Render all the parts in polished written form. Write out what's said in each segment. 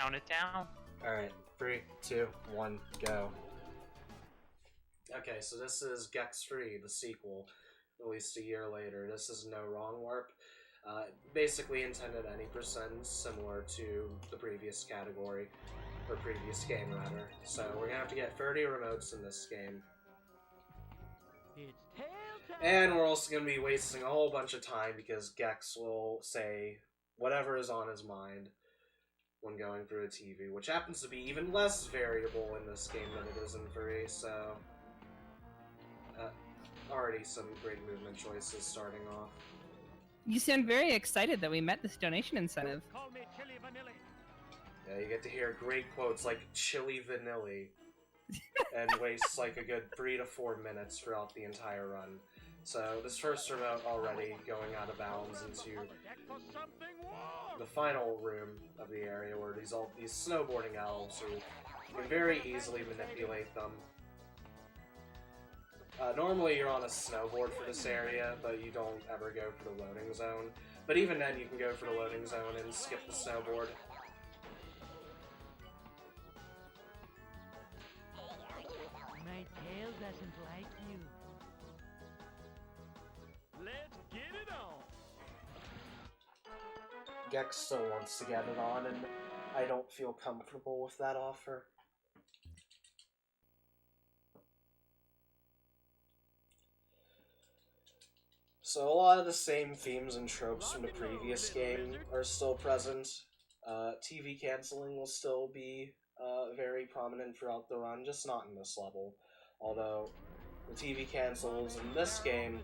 count it down. Alright, 3, 2, 1, go. Okay, so this is Gex 3, the sequel, released a year later. This is No Wrong Warp. Basically intended any percent similar to the previous category, or previous game rather. So we're gonna have to get 30 remotes in this game. And we're also gonna be wasting a whole bunch of time because Gex will say whatever is on his mind when going through a TV, which happens to be even less variable in this game than it is in 3, so... already some great movement choices starting off. You sound very excited that we met this donation incentive. Call me Chili Vanilli. Yeah, you get to hear great quotes like Chili Vanilli, and waste like a good 3 to 4 minutes throughout the entire run. So this first remote already going out of bounds into the final room of the area where these snowboarding elves who you can very easily manipulate them. Normally you're on a snowboard for this area, but you don't ever go for the loading zone. But even then you can go for the loading zone and skip the snowboard. My tail doesn't like you. Let's get it on. Gex still wants to get it on, and I don't feel comfortable with that offer. So a lot of the same themes and tropes from the previous game are still present. TV canceling will still be very prominent throughout the run, just not in this level. Although the TV cancels in this game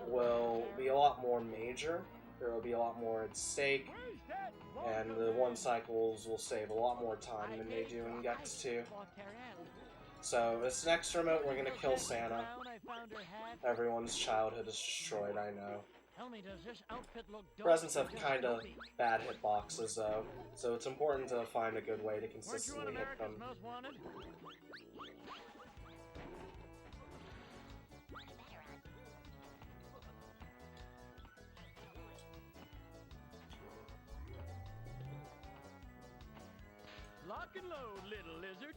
will be a lot more major, there will be a lot more at stake, and the one cycles will save a lot more time than they do in Gex 2. So, this next remote, we're gonna kill Santa. Everyone's childhood is destroyed, I know. Presents have kinda bad hitboxes, though, so it's important to find a good way to consistently hit them. Lock and load, little lizard.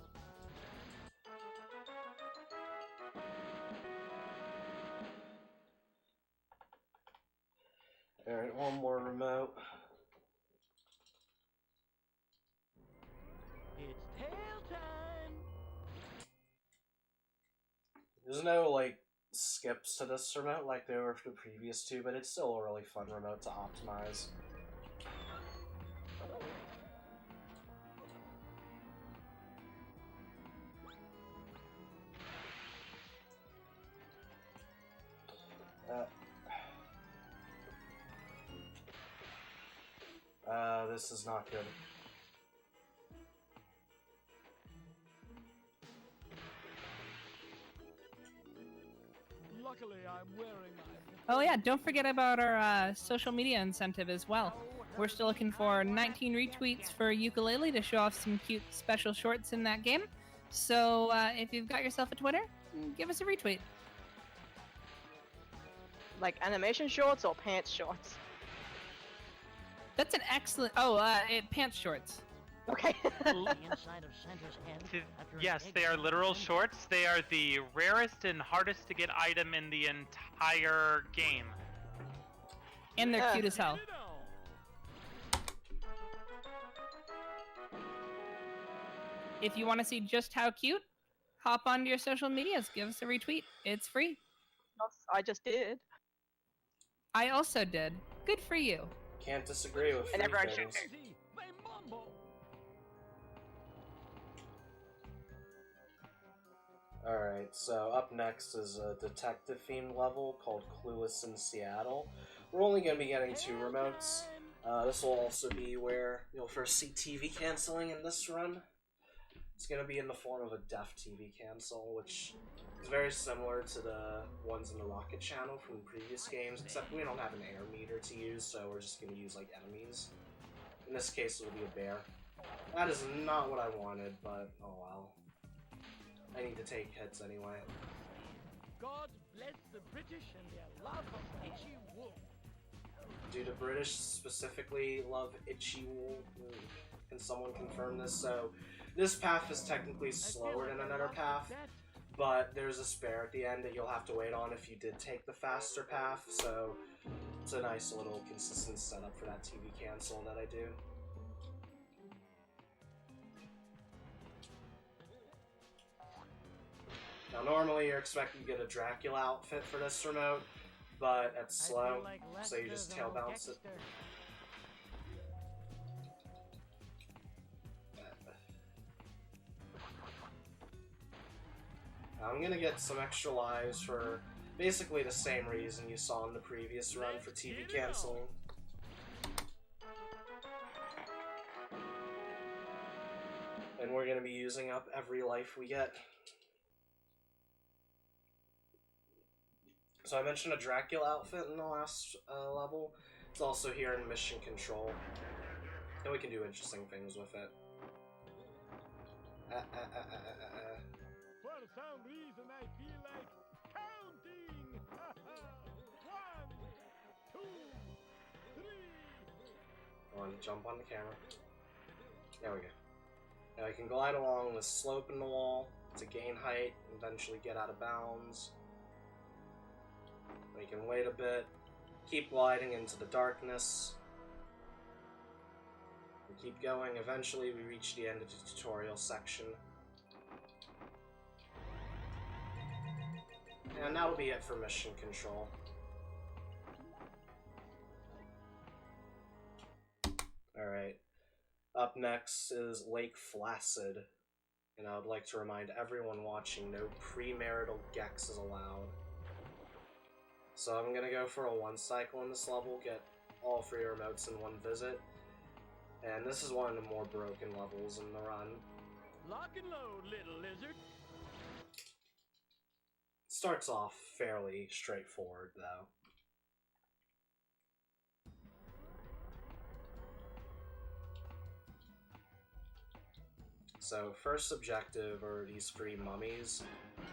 Alright, one more remote. It's tail time. There's no, like, skips to this remote like there were for the previous two, but it's still a really fun remote to optimize. This is not good. Luckily, I'm wearing my... Oh yeah, don't forget about our social media incentive as well. We're still looking for 19 retweets for Ukulele to show off some cute special shorts in that game. So if you've got yourself a Twitter, give us a retweet. Like animation shorts or pants shorts? That's an excellent... pants shorts. Okay. Yes, they are literal shorts. They are the rarest and hardest to get item in the entire game. And they're cute as hell. If you want to see just how cute, hop onto your social medias. Give us a retweet. It's free. I just did. I also did. Good for you. Can't disagree with And free everyone things. should. They mumble. Alright, so up next is a detective-themed level called Clueless in Seattle. We're only going to be getting 2 remotes. This will also be where you'll first see TV canceling in this run. It's going to be in the form of a deaf TV cancel, which is very similar to the ones in the Rocket channel from previous games, except we don't have an air meter to use, so we're just going to use, like, enemies. In this case, it'll be a bear. That is not what I wanted, but oh well. I need to take hits anyway. God bless the British and their love of itchy wool. do the British specifically love itchy wool? Can someone confirm this? So, this path is technically slower than another path, but there's a spare at the end that you'll have to wait on if you did take the faster path, so it's a nice little consistent setup for that TV cancel that I do. Now normally you're expected to get a Dracula outfit for this remote, but it's slow, so you just tail bounce it. I'm gonna get some extra lives for basically the same reason you saw in the previous run for TV canceling. And we're gonna be using up every life we get. So I mentioned a Dracula outfit in the last level. It's also here in Mission Control. And we can do interesting things with it. For some reason I feel like counting! 1, 2, 3... Come on, jump on the camera. There we go. Now I can glide along the slope in the wall to gain height, and eventually get out of bounds. We can wait a bit, keep gliding into the darkness. We keep going, eventually we reach the end of the tutorial section. And that'll be it for Mission Control. Alright, up next is Lake Flaccid, and I would like to remind everyone watching, no premarital Gex is allowed. So I'm gonna go for a 1 cycle in this level, get all 3 remotes in 1 visit, and this is one of the more broken levels in the run. Lock and load, little lizard! Starts off fairly straightforward, though. So, first objective are these 3 mummies.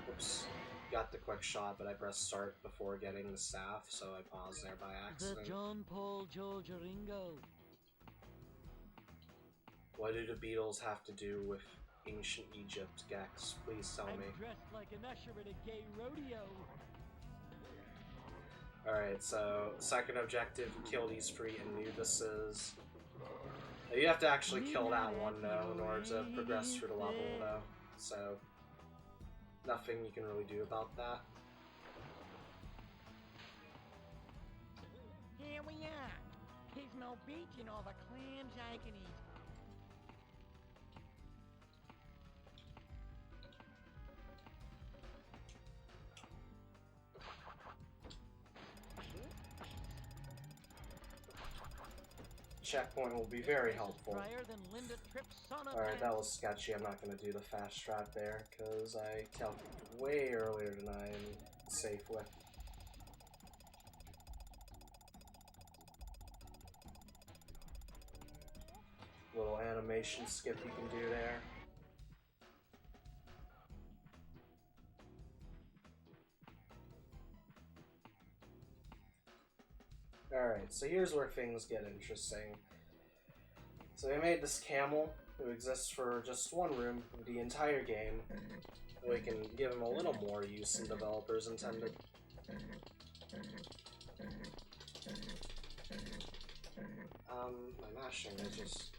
Oops. Got the quick shot, but I pressed start before getting the staff, so I paused there by accident. The John Paul George Ringo. What do the Beatles have to do with ancient Egypt, Gex? Please tell me. I'm dressed like an usher at a gay rodeo. Alright, so second objective, kill these 3 Anubises. You have to actually kill that one, though, in order to progress through the level, though. So, nothing you can really do about that. Here we are. Pismo Beach and all the clams I can eat. Checkpoint will be very helpful. Drier than Linda Tripp's son of Alright, man. that was sketchy. I'm not going to do the fast strat there, because I calculated way earlier than I am safe with. Little animation skip you can do there. Alright, so here's where things get interesting. So they made this camel, who exists for just 1 room of the entire game. We can give him a little more use than developers intended. My mashing is just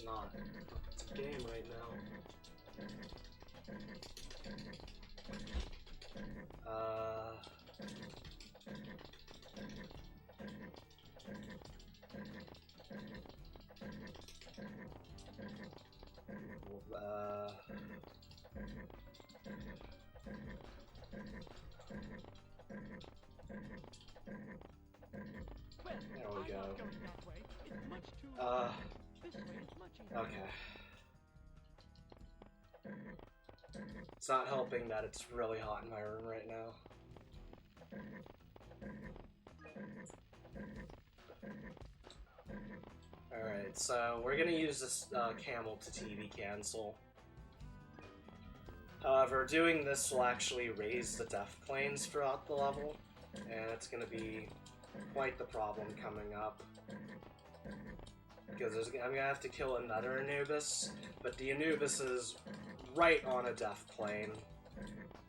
not up to game right now. There we go. Okay. It's not helping that it's really hot in my room right now. Alright, so we're gonna use this camel to TV cancel. However, doing this will actually raise the death planes throughout the level, and it's gonna be quite the problem coming up. Because I'm gonna have to kill another Anubis, but the Anubis is right on a death plane.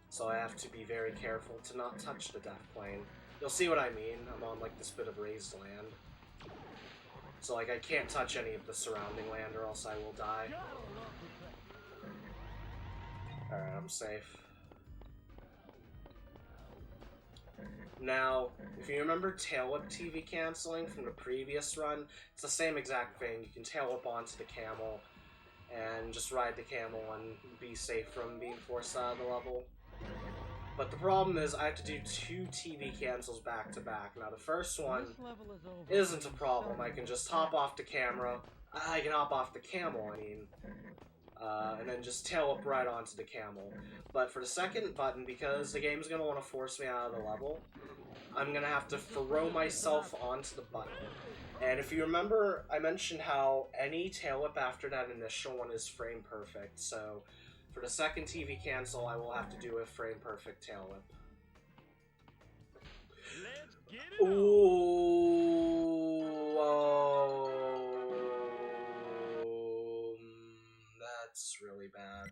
So I have to be very careful to not touch the death plane. You'll see what I mean. I'm on like this bit of raised land. So like I can't touch any of the surrounding land or else I will die. Alright, I'm safe. Now, if you remember tail whip TV canceling from the previous run, it's the same exact thing. You can tail whip onto the camel and just ride the camel and be safe from being forced out of the level. But the problem is I have to do 2 TV cancels back to back. Now the first one isn't a problem. I can just hop off the camera. I can hop off the camel, I mean. And then just tail up right onto the camel. But for the second button, because the game's going to want to force me out of the level, I'm going to have to throw myself onto the button. And if you remember, I mentioned how any tail whip after that initial one is frame perfect. So for the second TV cancel, I will have to do a frame perfect tail whip. Let's get it on. Ooh, oh, that's really bad.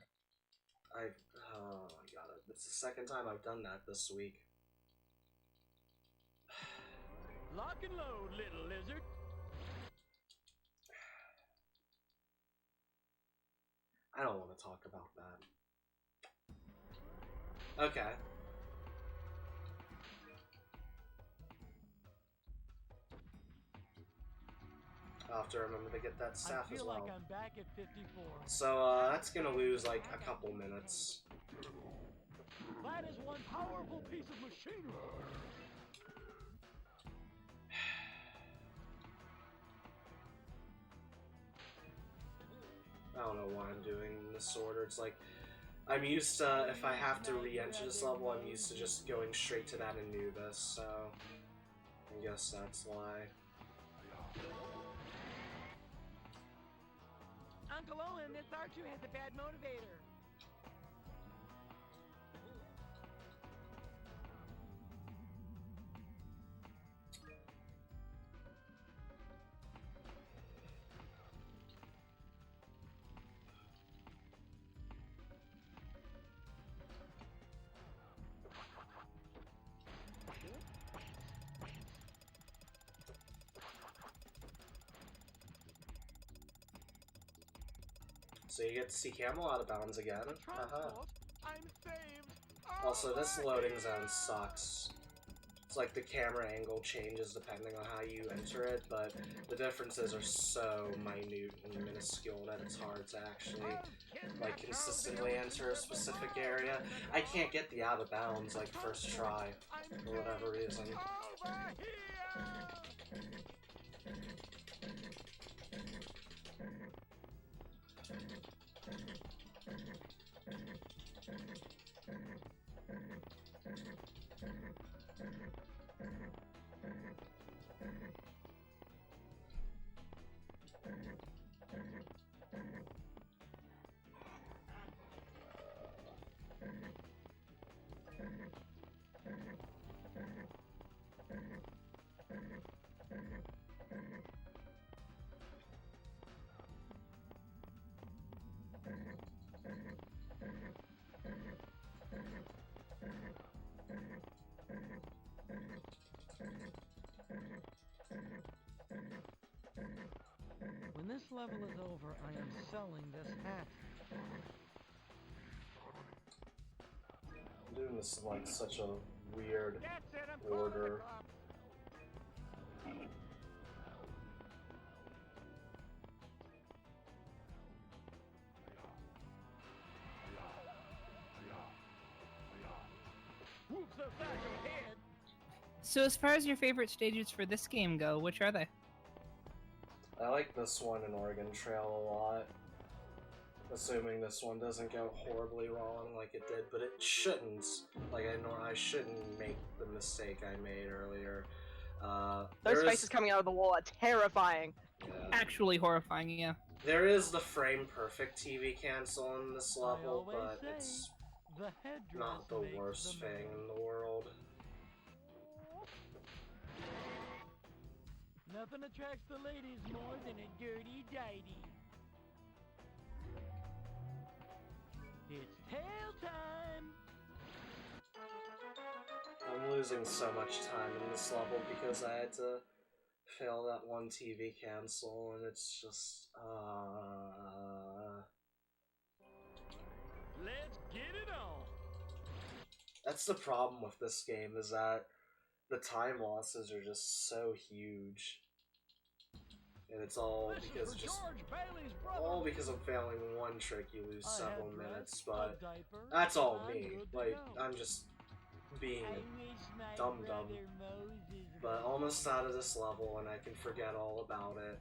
Oh my god, it's the second time I've done that this week. Lock and load, little lizard. I don't want to talk about that. Okay. I'll have to remember to get that staff I as feel well. like I'm back at 54. So, that's gonna lose, like, a couple minutes. That is one powerful piece of machinery. I don't know why I'm doing this order. It's like, I'm used to, if I have to re-enter this level, I'm used to just going straight to that Anubis, so I guess that's why. Uncle Owen, this R2 has a bad motivator. So you get to see Camel out of bounds again. Transport, I'm saved. Also, this loading zone sucks. It's like the camera angle changes depending on how you enter it, but the differences are so minute and minuscule that it's hard to actually, like, consistently enter a specific area. I can't get the out of bounds, like, first try, for whatever reason. Over here. When this level is over, I am selling this hat. I'm doing this in, like, such a weird That's it, I'm calling the order. cops. Whoops, a back ahead. So as far as your favorite stages for this game go, which are they? I like this one in Oregon Trail a lot. Assuming this one doesn't go horribly wrong like it did, but it shouldn't. Like, I shouldn't make the mistake I made earlier. Those faces coming out of the wall are terrifying. Yeah. Actually horrifying, yeah. There is the frame perfect TV cancel in this I level, always but say, it's the headdress not the makes worst the thing man. in the world. Nothing attracts the ladies more than a dirty dighty. It's tail time! I'm losing so much time in this level because I had to fail that one TV cancel, and it's just, Let's get it on! That's the problem with this game, is that the time losses are just so huge. And it's all This because is for just George Bailey's brother. all because of failing one trick you lose I several have minutes, dress, but a diaper, that's all I'm me. good to Like, go. I'm just being I a wish my dum-dum. brother Moses but was almost out of this level and I can forget all about it.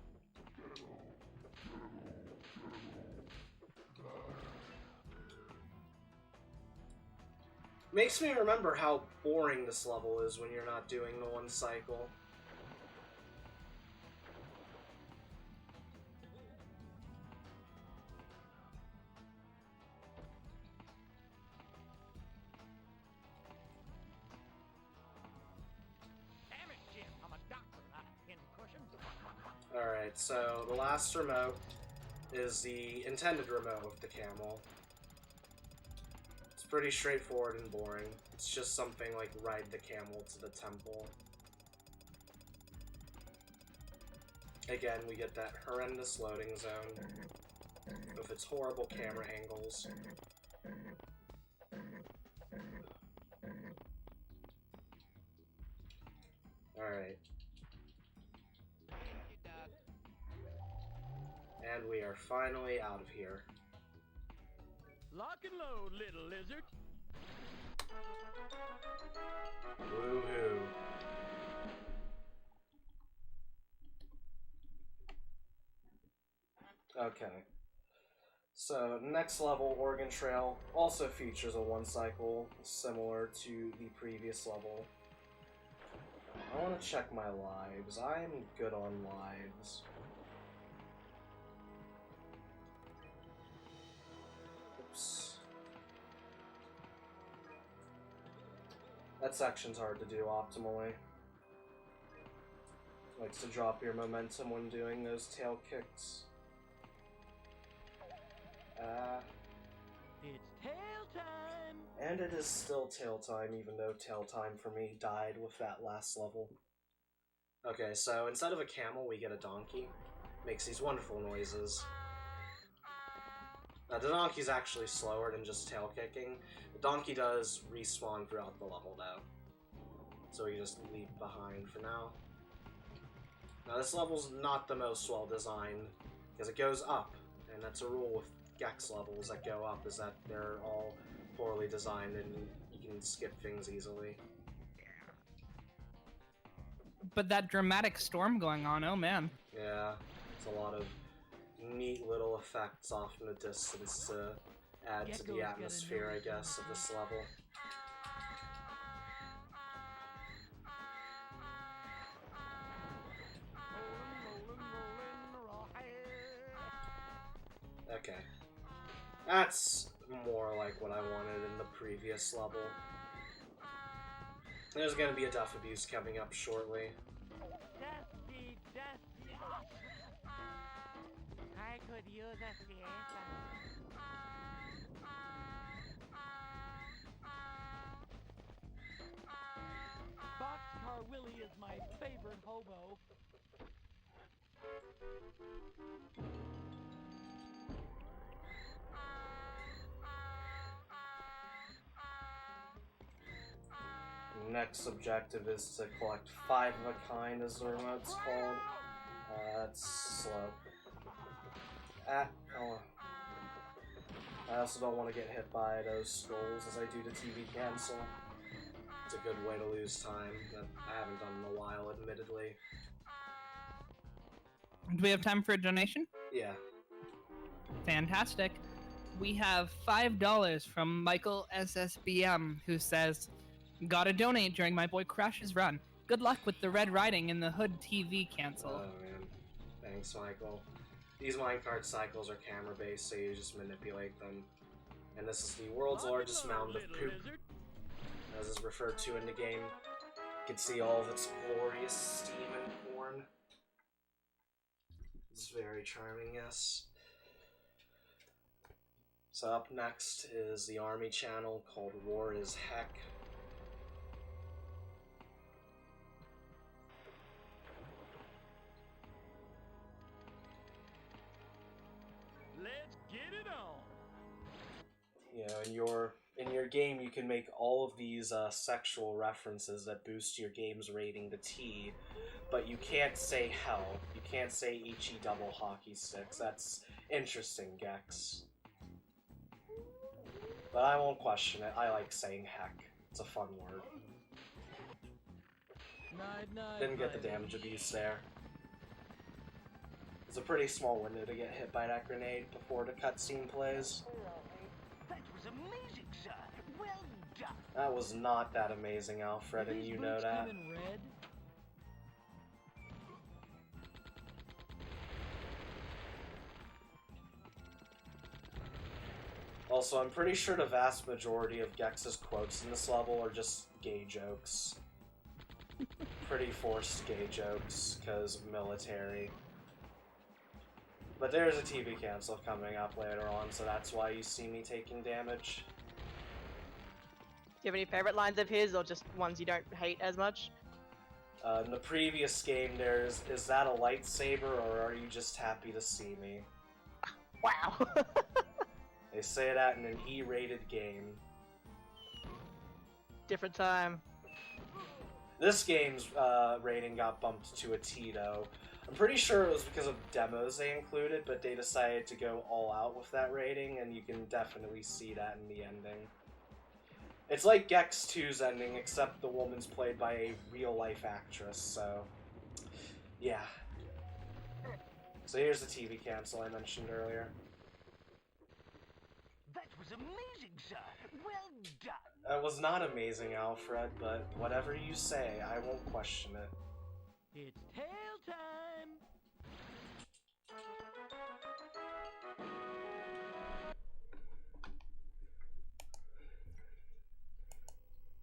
Makes me remember how boring this level is when you're not doing the one cycle. Damn it, Jim, I'm a doctor, not a pincushion. Alright, so the last remote is the intended remote of the camel. It's pretty straightforward and boring. It's just something like ride the camel to the temple. Again, we get that horrendous loading zone with its horrible camera angles. Alright. And we are finally out of here. Lock and load, little lizard. Woohoo. Okay. So, next level, Oregon Trail, also features a one cycle, similar to the previous level. I want to check my lives. I'm good on lives. Oops. That section's hard to do optimally. Likes to drop your momentum when doing those tail kicks. It's tail time! And it is still tail time, even though tail time for me died with that last level. Okay, so instead of a camel, we get a donkey. Makes these wonderful noises. Now, the donkey's actually slower than just tail kicking. The donkey does respawn throughout the level, though. So we just leave behind for now. Now, this level's not the most well-designed, because it goes up, and that's a rule with Gex levels that go up, is that they're all poorly designed and you can skip things easily. But that dramatic storm going on, oh man. Yeah, it's a lot of neat little effects off in the distance to add to Gecko's the got a atmosphere, I nose guess, of this level. Okay. That's more like what I wanted in the previous level. There's gonna be a death abuse coming up shortly. Dusty, Dusty. I could use a siesta. Boxcar Willie is my favorite hobo. Next objective is to collect 5 of a kind, as the remote's called. That's slow. Oh. I also don't want to get hit by those skulls as I do the TV cancel. It's a good way to lose time that I haven't done in a while, admittedly. Do we have time for a donation? Yeah. Fantastic. We have $5 from Michael SSBM, who says, "Gotta donate during my boy Crash's run. Good luck with the Red Riding and the Hood TV cancel." Oh man. Thanks, Michael. These minecart cycles are camera-based, so you just manipulate them. And this is the world's largest mound of poop, as is referred to in the game. You can see all of its glorious steam and corn. It's very charming, yes. So up next is the Army channel called War is Heck. Let's get it on. You know, in your game, you can make all of these sexual references that boost your game's rating to T, but you can't say hell. You can't say Ichi double hockey sticks. That's interesting, Gex. But I won't question it. I like saying heck. It's a fun word. Didn't get the damage abuse there. It's a pretty small window to get hit by that grenade before the cutscene plays. That was amazing, sir. Well done. That was not that amazing, Alfred, and you know that. Also, I'm pretty sure the vast majority of Gex's quotes in this level are just gay jokes. Pretty forced gay jokes, because military. But there's a TV cancel coming up later on, so that's why you see me taking damage. Do you have any favorite lines of his, or just ones you don't hate as much? In the previous game, there's, "Is that a lightsaber, or are you just happy to see me?" Wow. They say that in an E-rated game. Different time. This game's rating got bumped to a T, though. I'm pretty sure it was because of demos they included, but they decided to go all out with that rating, and you can definitely see that in the ending. It's like Gex 2's ending, except the woman's played by a real-life actress, so... yeah. So here's the TV cancel I mentioned earlier. That was amazing, sir. Well done. That was not amazing, Alfred, but whatever you say, I won't question it. It's tail time.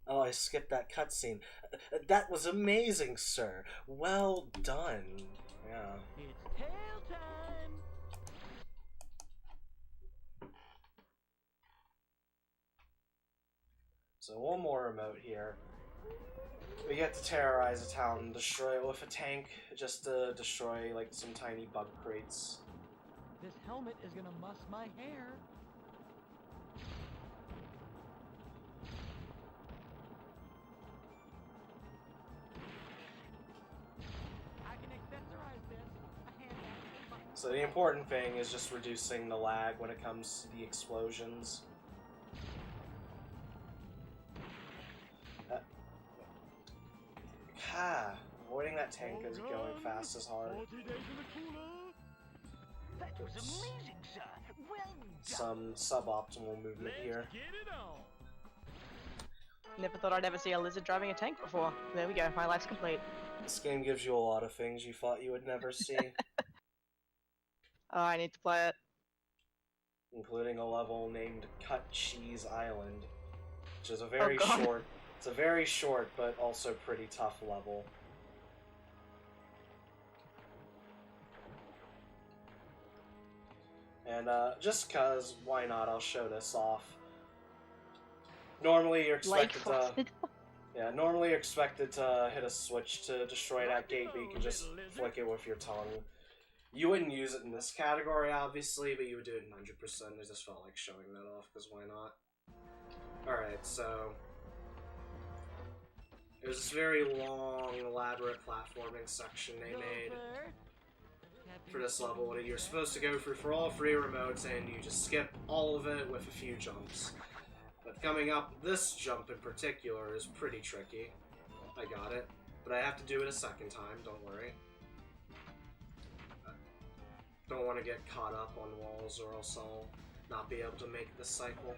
Oh, I skipped that cutscene. That was amazing, sir. Well done. Yeah. It's tail time. So one more remote here. We get to terrorize a town and destroy it with a tank, just to destroy, like, some tiny bug crates. This helmet is gonna muss my hair. I can accessorize this. A hand axe. So the important thing is just reducing the lag when it comes to the explosions. Avoiding that tank as going fast is hard. 40 days in the cooler. That was amazing, sir. Well Some done. suboptimal movement Let's here. get it on. Never thought I'd ever see a lizard driving a tank before. There we go, my life's complete. This game gives you a lot of things you thought you would never see, Oh, I need to play it. including a level named Cut Cheese Island, which is a very God. short. It's a very short but also pretty tough level. And just cause, why not? I'll show this off. Normally you're Lake expected to. frosted. Yeah, normally you're expected to hit a switch to destroy that gate, but you can just flick it with your tongue. You wouldn't use it in this category, obviously, but you would do it in 100%. I just felt like showing that off, because why not? Alright, so... there's this very long, elaborate platforming section they made for this level that you're supposed to go through for all 3 remotes, and you just skip all of it with a few jumps. But coming up, this jump in particular is pretty tricky. I got it, but I have to do it a second time, don't worry. Don't want to get caught up on walls or else I'll not be able to make this cycle.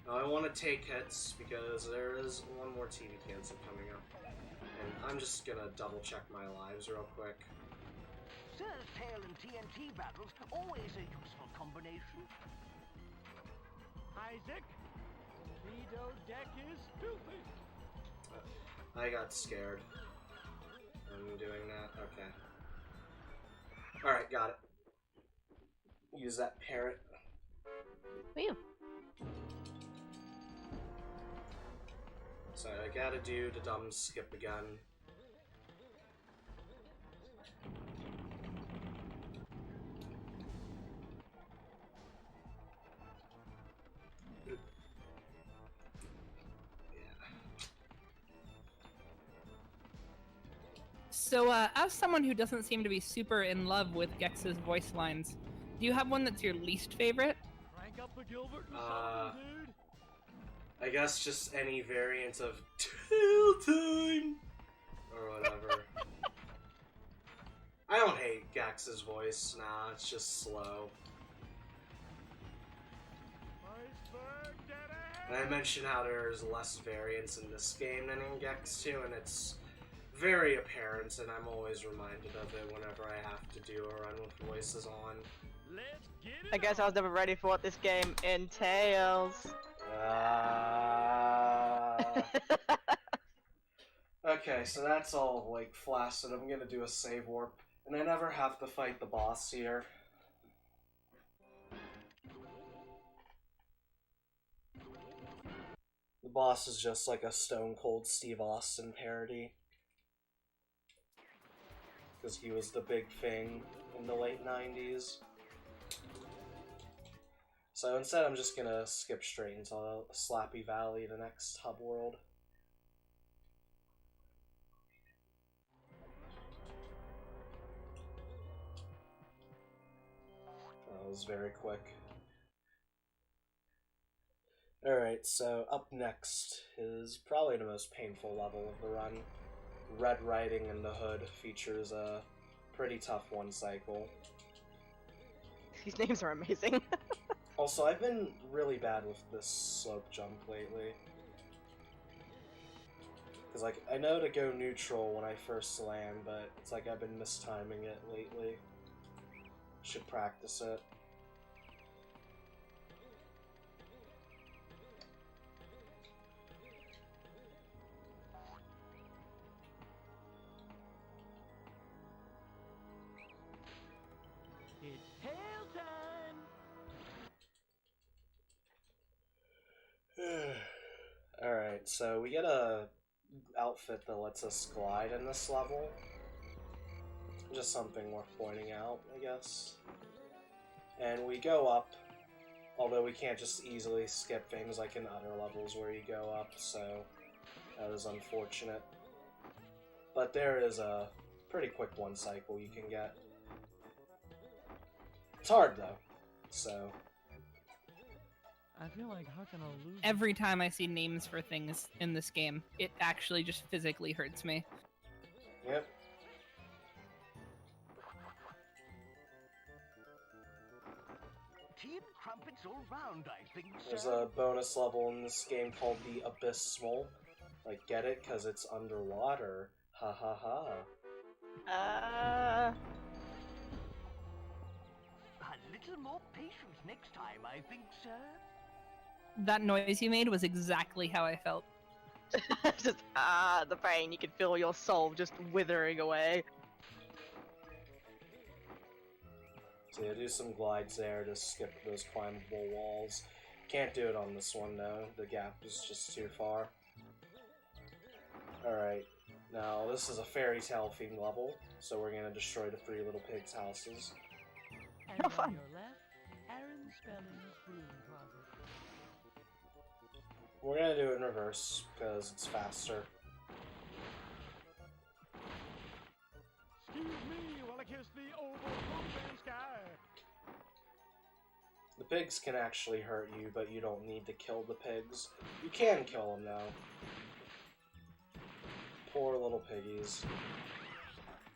Now I want to take hits because there is one more TV cancel coming up. And I'm just gonna double check my lives real quick. Sir's tail and TNT battles, always a useful combination. Isaac, Lido deck is filthy. I got scared. I'm doing that. Okay. Alright, got it. Use that parrot. Whew. So I gotta do the dumb skip again. So, as someone who doesn't seem to be super in love with Gex's voice lines, do you have one that's your least favorite? Crank up the Gilbert and Uh, Sullivan, dude. I guess just any variant of Till Time or whatever. I don't hate Gax's voice, nah, it's just slow. Iceberg, get And I mentioned how there's less variants in this game than in Gex 2, and it's very apparent, and I'm always reminded of it whenever I have to do a run with voices on. Let's get it I guess I was never ready for what this game entails. Okay, so that's all, like, flaccid. I'm gonna do a save warp, and I never have to fight the boss here. The boss is just like a Stone Cold Steve Austin parody. Because he was the big thing in the late 90s. So instead I'm just gonna skip straight into Slappy Valley, the next hub world. That was very quick. Alright, so up next is probably the most painful level of the run. Red Riding in the Hood features a pretty tough one cycle. These names are amazing. Also, I've been really bad with this slope jump lately. Because, like, I know to go neutral when I first land, but it's like I've been mistiming it lately. Should practice it. It's tail time. Alright, so we get a outfit that lets us glide in this level. Just something worth pointing out, I guess. And we go up, although we can't just easily skip things like in other levels where you go up, so that is unfortunate. But there is a pretty quick one cycle you can get. It's hard though, so... I feel like how can I lose? Every time I see names for things in this game, it actually just physically hurts me. Yep. Team crumpets all round, I think, There's sir. a bonus level in this game called the Abysmal. Like, get it? Because it's underwater. Ha ha ha. A little more patience next time, I think, sir. That noise you made was exactly how I felt. Just, the pain. You can feel your soul just withering away. So yeah, do some glides there to skip those climbable walls. Can't do it on this one though, the gap is just too far. Alright, now this is a fairy tale themed level, so we're gonna destroy the 3 little pigs' houses. And No on fun. your left, Aaron Spelling's brewing closet. We're gonna do it in reverse, because it's faster. Excuse me while I kiss the oval open sky. The pigs can actually hurt you, but you don't need to kill the pigs. You can kill them though. Poor little piggies.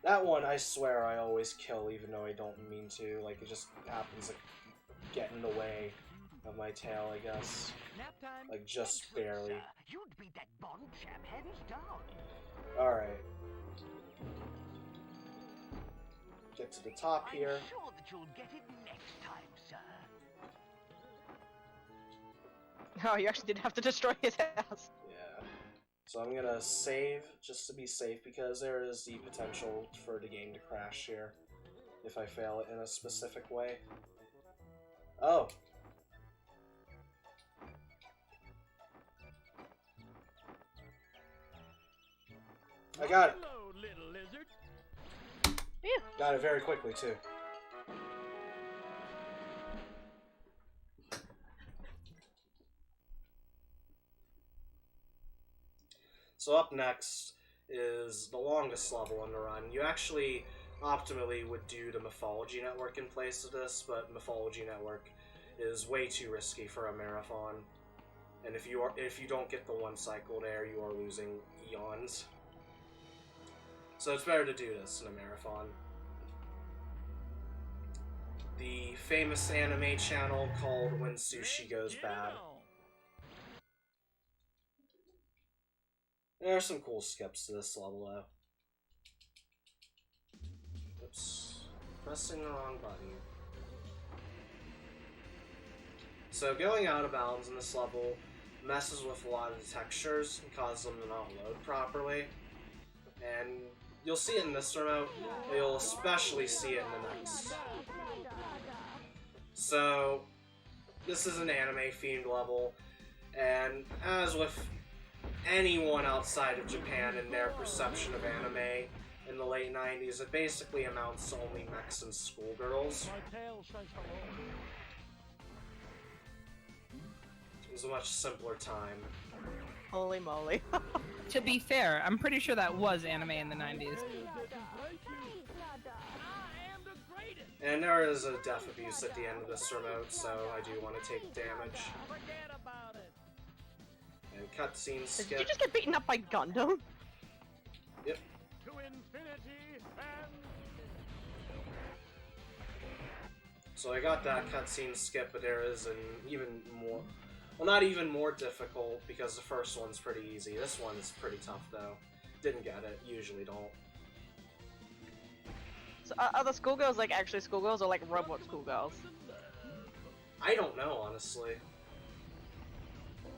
That one, I swear, I always kill even though I don't mean to. Like, it just happens to get in the way of my tail, I guess. Nap time. Like, just Excellent, barely. sir. You'd beat that Bond chap hands down. Alright. Get to the top here. I'm sure that you'll get it next time, sir. Oh, you actually did have to destroy his house. Yeah. So I'm gonna save, just to be safe, because there is the potential for the game to crash here. if I fail it in a specific way. Oh. I got it. Hello, little lizard. Got it very quickly, too. So up next is the longest level in the run. You actually optimally would do the Mythology Network in place of this, but Mythology Network is way too risky for a marathon. And if you don't get the one cycle there, you are losing eons. So it's better to do this in a marathon. The famous anime channel called When Sushi Goes Bad. There are some cool skips to this level, though. Oops. Pressing the wrong button. So going out of bounds in this level messes with a lot of the textures and causes them to not load properly. And you'll see it in this remote, but you'll especially see it in the next. So, this is an anime-themed level, and as with anyone outside of Japan and their perception of anime in the late 90s, it basically amounts to only mechs and schoolgirls. My tail says hello. It was a much simpler time. Holy moly. To be fair, I'm pretty sure that was anime in the 90s. I am the greatest. And there is a death abuse at the end of this remote, so I do want to take damage. Forget about it. And cutscene Did skip. you just get beaten up by Gundam? Yep. To infinity and So I got that cutscene skip, but there is an even more... Well, not even more difficult, because the first one's pretty easy. This one is pretty tough, though. Didn't get it. Usually don't. So, are the schoolgirls like actually schoolgirls or like robot schoolgirls? I don't know, honestly.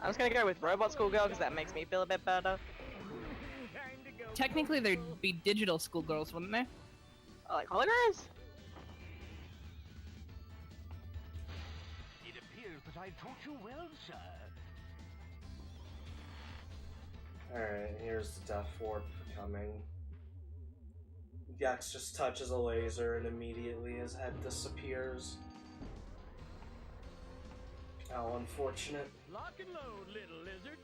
I'm just gonna go with robot schoolgirl because that makes me feel a bit better. time to go. Technically, there'd be digital schoolgirls, wouldn't there? Oh, like holograms? It appears that I taught you well, sir. Alright, here's the Death Warp coming. Gex just touches a laser and immediately his head disappears. How unfortunate. Lock and load, little lizard.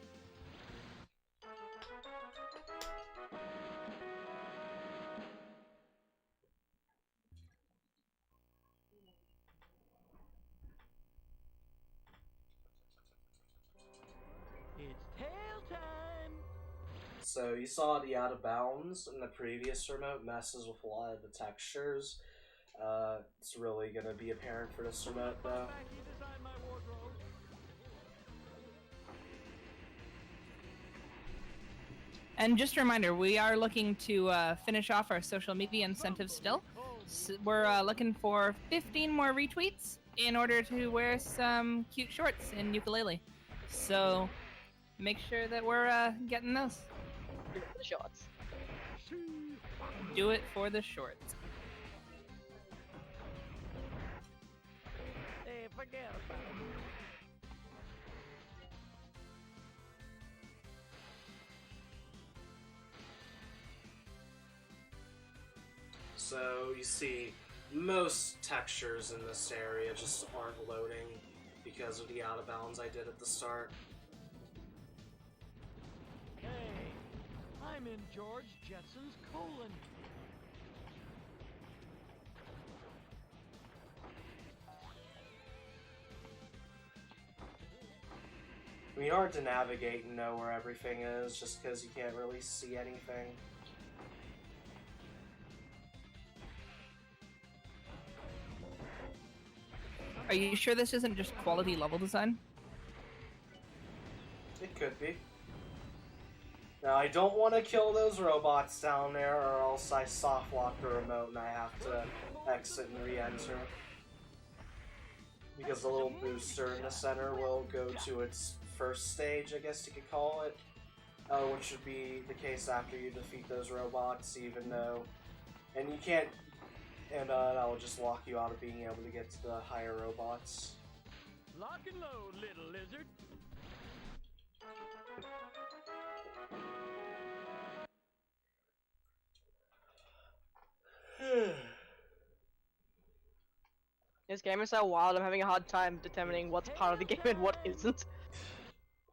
It's tail time. So you saw the out of bounds in the previous remote messes with a lot of the textures. It's really gonna be apparent for this remote though. Back you design my wardrobe. And just a reminder, we are looking to finish off our social media incentives still. We're looking for 15 more retweets in order to wear some cute shorts in ukulele. So make sure that we're getting those. The shots. Do it for the shorts. Hey, forget about it. So you see most textures in this area just aren't loading because of the out of bounds I did at the start. Hey, I'm in George Jetson's colon. I mean, hard to navigate and know where everything is just because you can't really see anything. Are you sure this isn't just quality level design? It could be. Now, I don't want to kill those robots down there, or else I soft lock the remote and I have to exit and re-enter. Because the little booster in the center will go to its first stage, I guess you could call it. Which would be the case after you defeat those robots, even though... And you can't And that will just lock you out of being able to get to the higher robots. Lock and load, little lizard. This game is so wild, I'm having a hard time determining what's part of the game and what isn't.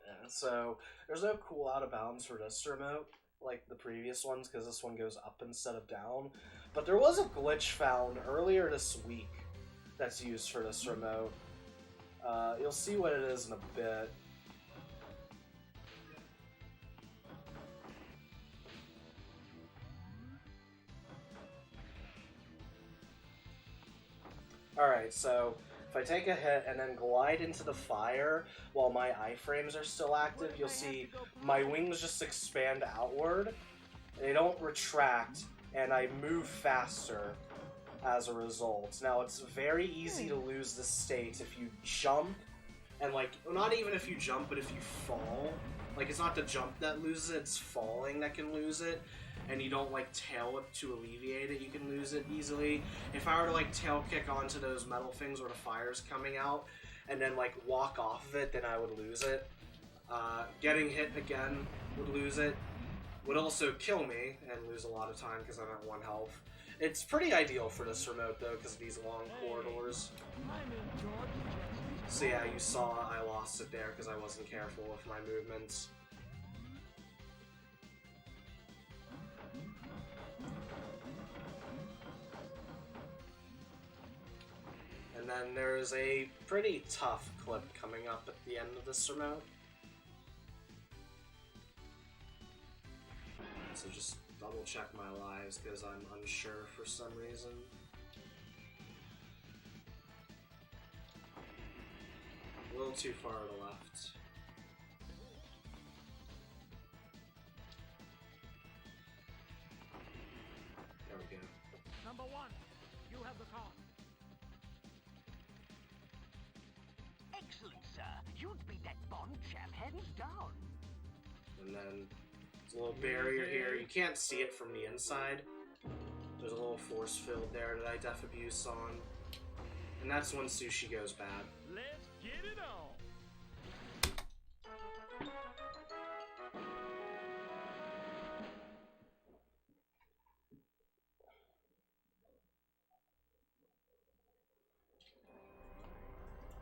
Yeah, so there's no cool out of bounds for this remote like the previous ones because this one goes up instead of down. But there was a glitch found earlier this week that's used for this remote. You'll see what it is in a bit. Alright, so if I take a hit and then glide into the fire while my iframes are still active, you'll see my wings just expand outward. They don't retract, and I move faster as a result. Now, it's very easy to lose this state if you jump, and like, not even if you jump, but if you fall. Like, it's not the jump that loses it, it's falling that can lose it. And you don't like tail whip to alleviate it, you can lose it easily. If I were to like tail kick onto those metal things where the fire's coming out and then like walk off of it, then I would lose it. Getting hit again would lose it. Would also kill me and lose a lot of time because I'm at 1 health. It's pretty ideal for this remote though because of these long corridors. So yeah, you saw I lost it there because I wasn't careful with my movements. And then there's a pretty tough clip coming up at the end of this remote. So just double check my lives because I'm unsure for some reason. A little too far to the left. There we go. Number 1, you have the car. Excellent, sir. You'd beat that Bond chap hands down. And then there's a little barrier here. You can't see it from the inside. There's a little force field there that I def abuse on. And that's when sushi goes bad. Let's get it on.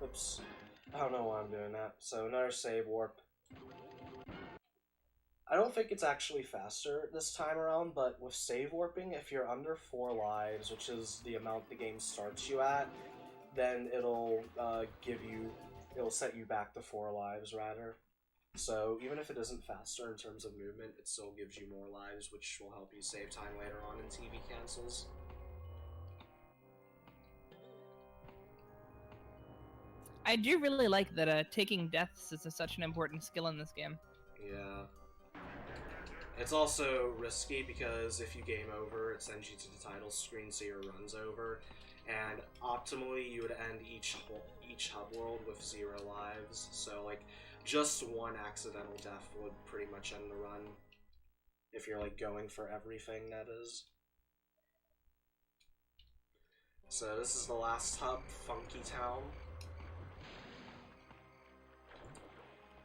Oops. I don't know why I'm doing that. So another save warp. I don't think it's actually faster this time around, but with save warping, if you're under 4 lives, which is the amount the game starts you at, then it'll it'll set you back to 4 lives rather. So even if it isn't faster in terms of movement, it still gives you more lives, which will help you save time later on in TV cancels. I do really like that taking deaths is such an important skill in this game. Yeah. It's also risky because if you game over, it sends you to the title screen so your run's over. And optimally, you would end each hub world with 0 lives. So, like, just 1 accidental death would pretty much end the run. If you're, like, going for everything, that is. So, this is the last hub, Funky Town.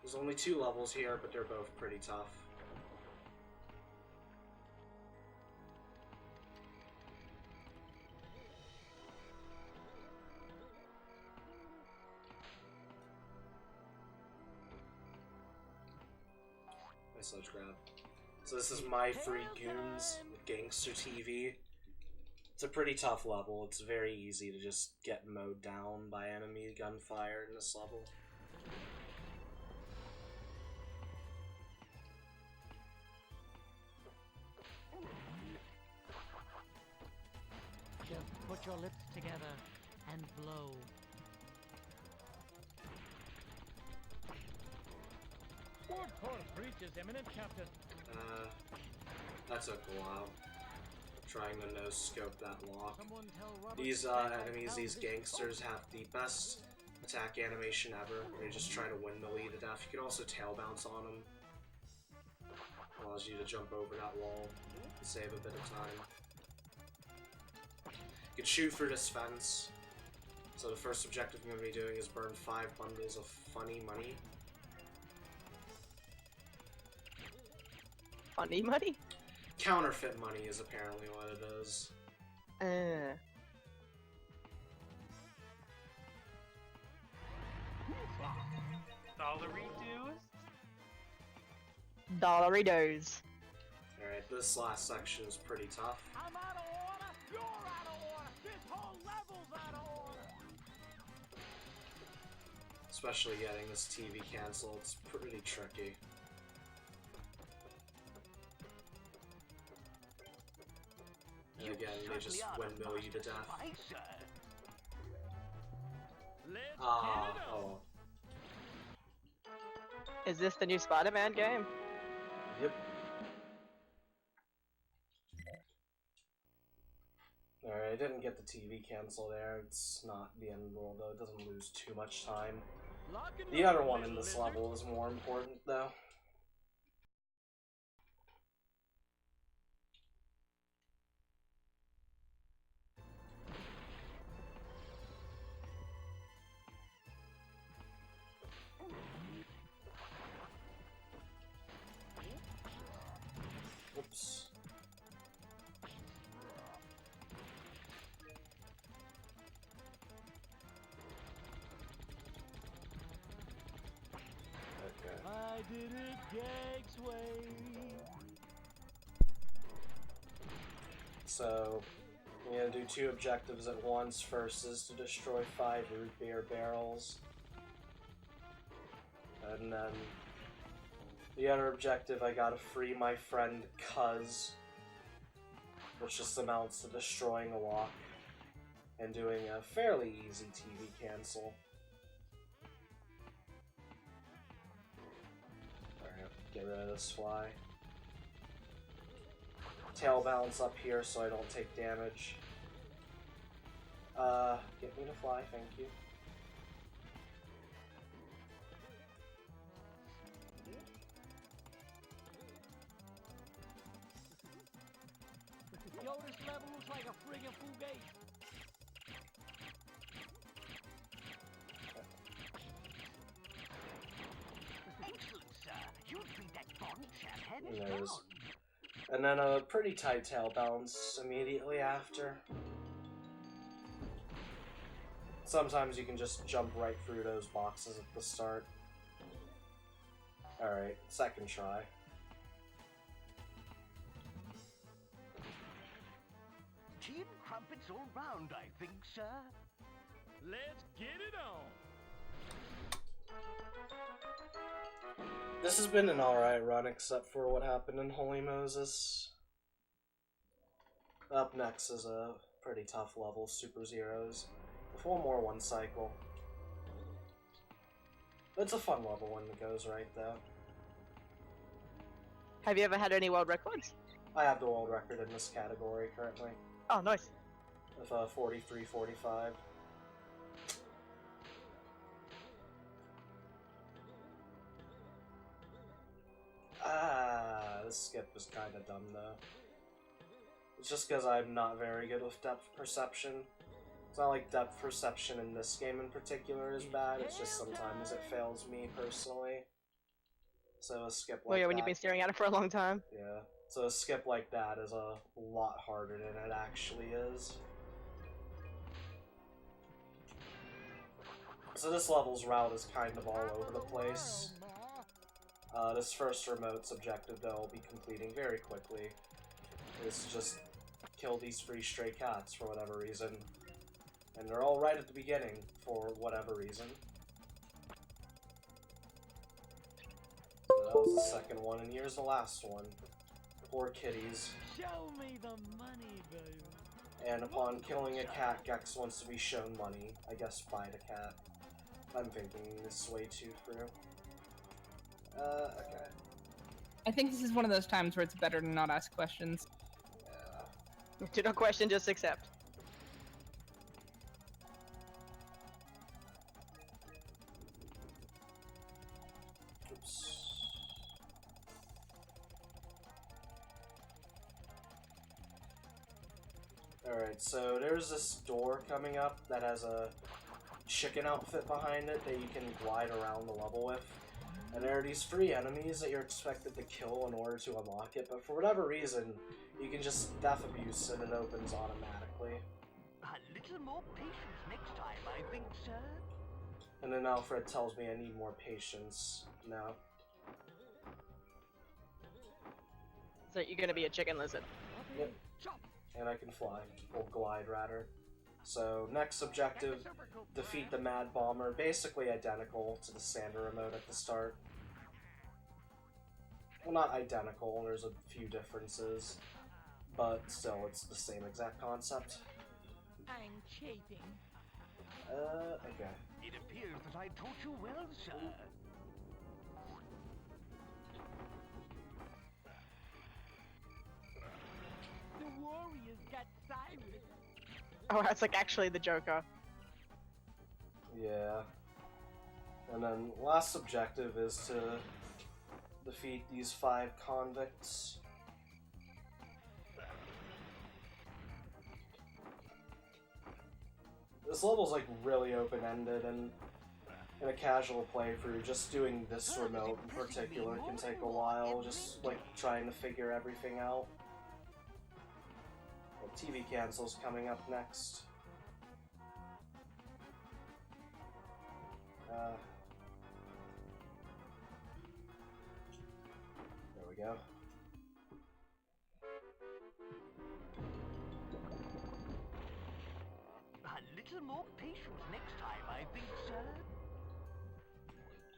There's only 2 levels here, but they're both pretty tough. Nice ledge grab. So this is My Three Goons with Gangster TV. It's a pretty tough level. It's very easy to just get mowed down by enemy gunfire in this level. Just put your lips together and blow. Ward course breaches imminent, Captain. That took a while. Trying to no-scope that lock. Someone tell Robert These that enemies, these this gangsters have the best attack animation ever. They just try to windmill you to death. You can also tail bounce on them. Allows you to jump over that wall and save a bit of time. could shoot through this fence. So the first objective I'm going to be doing is burn 5 bundles of funny money. Funny money? Counterfeit money is apparently what it is. Dollary dues? Dollary-dos. Alright, this last section is pretty tough. I'm out of order. You're out of order. This whole level's out of order. Especially getting this TV canceled, it's pretty tricky. And again, they just windmill you to death. Oh. Is this the new Spider-Man game? Yep. Alright, I didn't get the TV cancel there. It's not the end of the world though, it doesn't lose too much time. The other one in this level is more important though. Oops. Okay. I did it Geg's way. So, I'm gonna do 2 objectives at once. First is to destroy 5 root beer barrels. And then the other objective, I gotta free my friend Cuz, which just amounts to destroying a lock and doing a fairly easy TV cancel. Alright, get rid of this fly. Tail balance up here so I don't take damage. Get me to fly, thank you. Yo, this level looks like a friggin' fugazi. Excellent, sir. You'd beat that Bond chap hands There it down. is. And then a pretty tight tail bounce immediately after. Sometimes you can just jump right through those boxes at the start. Alright, second try. Tea and crumpets all round, I think, sir. Let's get it on. This has been an alright run, except for what happened in Holy Moses. Up next is a pretty tough level, Super Zeros. With one more one cycle. It's a fun level when it goes right, though. Have you ever had any world records? I have the world record in this category currently, Oh, nice. with 43:45. This skip was kind of dumb though. It's just because I'm not very good with depth perception. It's not like depth perception in this game in particular is bad, it's just sometimes it fails me personally. So a skip like Well, yeah, when that, you've been staring at it for a long time. yeah. So a skip like that is a lot harder than it actually is. So this level's route is kind of all over the place. This first remote's objective, though, I'll be completing very quickly, is just kill these 3 stray cats for whatever reason. And they're all right at the beginning, for whatever reason. So that was the second one, and here's the last one. Poor kitties. Show me the money, baby. And upon killing a cat, Gex wants to be shown money. I guess by the cat. I'm thinking this way too through. Okay. I think this is one of those times where it's better to not ask questions. Yeah. Do not question, just accept. Oops. Alright, Alright, so there's this door coming up that has a chicken outfit behind it that you can glide around the level with. And there are these 3 enemies that you're expected to kill in order to unlock it, but for whatever reason, you can just death abuse and it opens automatically. A little more patience next time, I think, sir. And then Alfred tells me I need more patience now. So you're gonna be a chicken lizard. Yep. And I can fly. Or glide, rather. So, next objective, defeat the Mad Bomber. Basically identical to the Sander remote at the start. Well, not identical, there's a few differences. But still, it's the same exact concept. I'm chafing. Okay. It appears that I taught you well, sir. The warriors got Cyrus. Oh, that's like actually the Joker. Yeah. And then last objective is to defeat these 5 convicts. This level's like really open-ended, and in a casual playthrough, just doing this remote in particular can take a while, just like trying to figure everything out. Well, TV cancel's coming up next. There we go. A little more patience next time, I think, sir.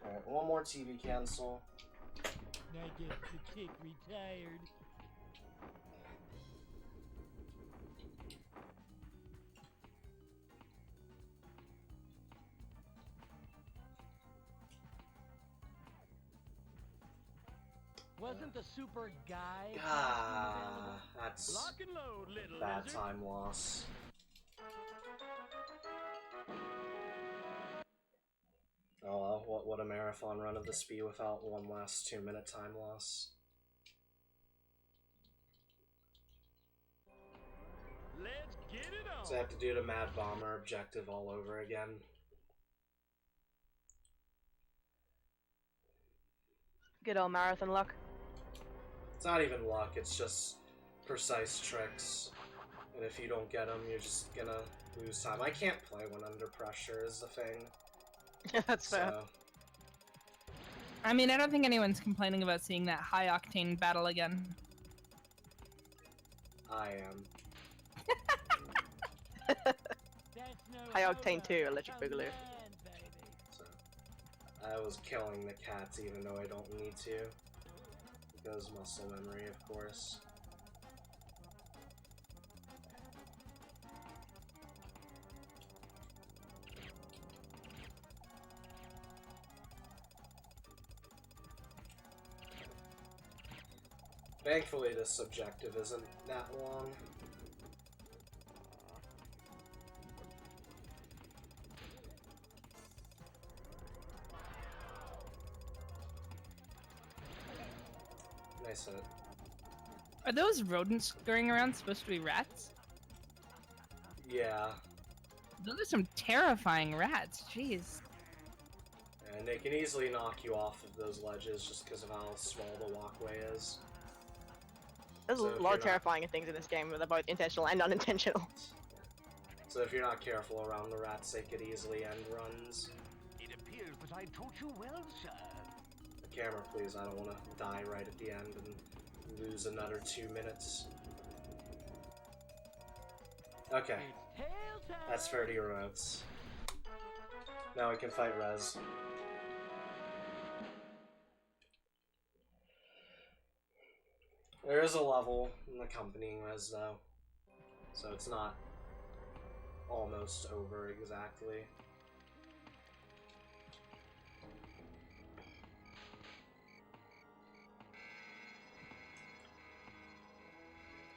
Alright, one more TV cancel. I guess the chick retired. Wasn't the super guy Ah, that's Lock and load, little bad lizard. time loss. Oh well, what a marathon run of this be without one last 2-minute time loss. Let's get it on. So I have to do the Mad Bomber objective all over again. Good old marathon luck. It's not even luck, it's just precise tricks. And if you don't get them, you're just gonna lose time. I can't play when under pressure is the thing. That's fair. So, I mean, I don't think anyone's complaining about seeing that high octane battle again. I am. That's no High Octane robot. 2, Electric Come Boogaloo. on, baby. So, I was killing the cats even though I don't need to. Because muscle memory, of course. Thankfully, this objective isn't that long. Nice hit. Are those rodents going around supposed to be rats? Yeah, Those are some terrifying rats. Jeez. and they can easily knock you off of those ledges just because of how small the walkway is. There's So a if lot you're of not- terrifying things in this game, but they're both intentional and unintentional. So if you're not careful around the rats, they could easily end runs. It appears that I taught you well, sir. The camera, please. I don't want to die right at the end and lose another 2 minutes. Okay, It's tail time. that's 30 remotes. Now we can fight Rez. There is a level accompanying Rez though, so it's not almost over exactly.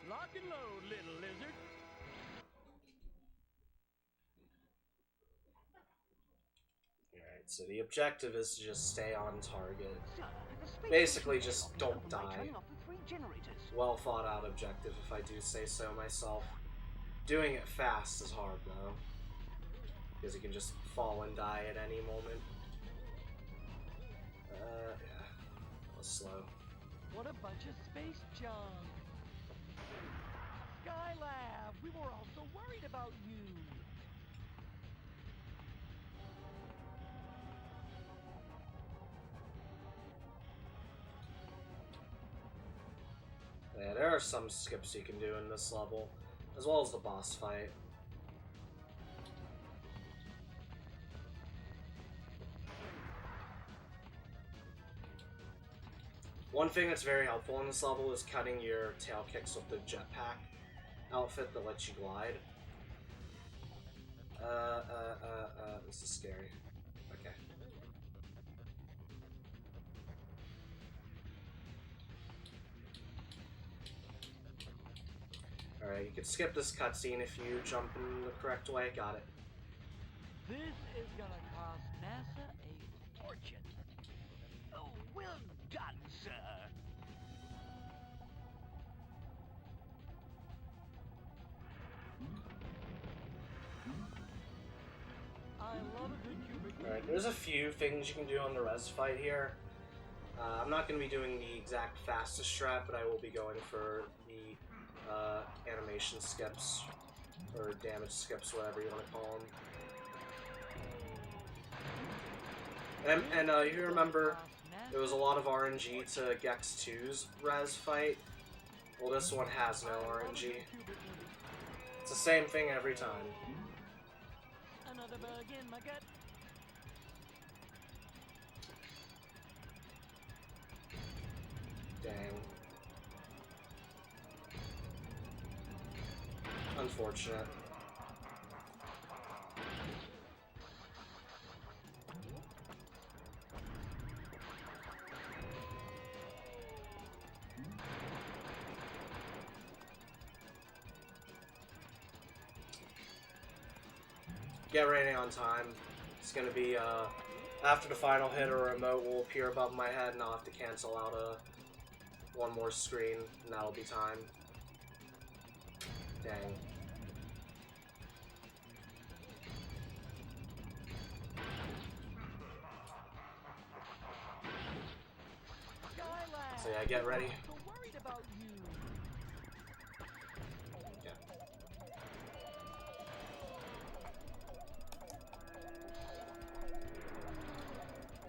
Lock and load, little lizard. Alright, so the objective is to just stay on target. Sir, the space Basically, station just is don't open by die. turning off the 3 generators. Well thought out objective, if I do say so myself. Doing it fast is hard though, because you can just fall and die at any moment. Yeah, that was slow. What a bunch of space junk. Skylab, we were all so worried about you. Yeah, there are some skips you can do in this level, as well as the boss fight. One thing that's very helpful in this level is cutting your tail kicks with the jetpack outfit that lets you glide. This is scary. Okay. Alright, you can skip this cutscene if you jump in the correct way. Got it. This is gonna cost NASA a fortune. Oh, well done, sir. I love a good cubic. Alright, there's a few things you can do on the res fight here. I'm not going to be doing the exact fastest strat, but I will be going for the animation skips, or damage skips, whatever you want to call them. And you remember, there was a lot of RNG to Gex 2's res fight. Well, this one has no RNG. It's the same thing every time. Another bug in my gut. Dang. Unfortunate. Get ready on time. It's gonna be, after the final hit, a remote will appear above my head and I'll have to cancel out one more screen, and that'll be time. Dang. Skylab, So yeah, get ready. so worried about you.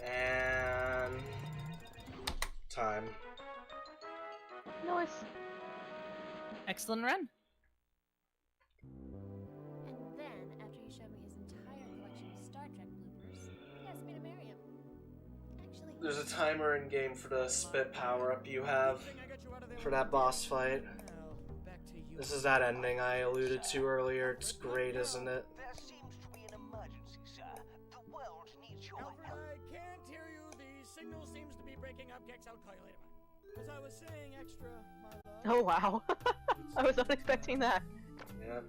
And time. Nice. Excellent run. And then, after he showed me his entire collection of Star Trek bloopers, he asked me to marry him. Actually, There's a timer in game for the spit power up you have for that boss fight. This is that ending I alluded to earlier. It's great, isn't it? There seems to be an emergency, sir. The world needs your help. I can't hear you. The signal seems to be breaking up. Gex, I'll call you later. As I was saying, extra, my love. Oh wow. I was not expecting that. Yeah.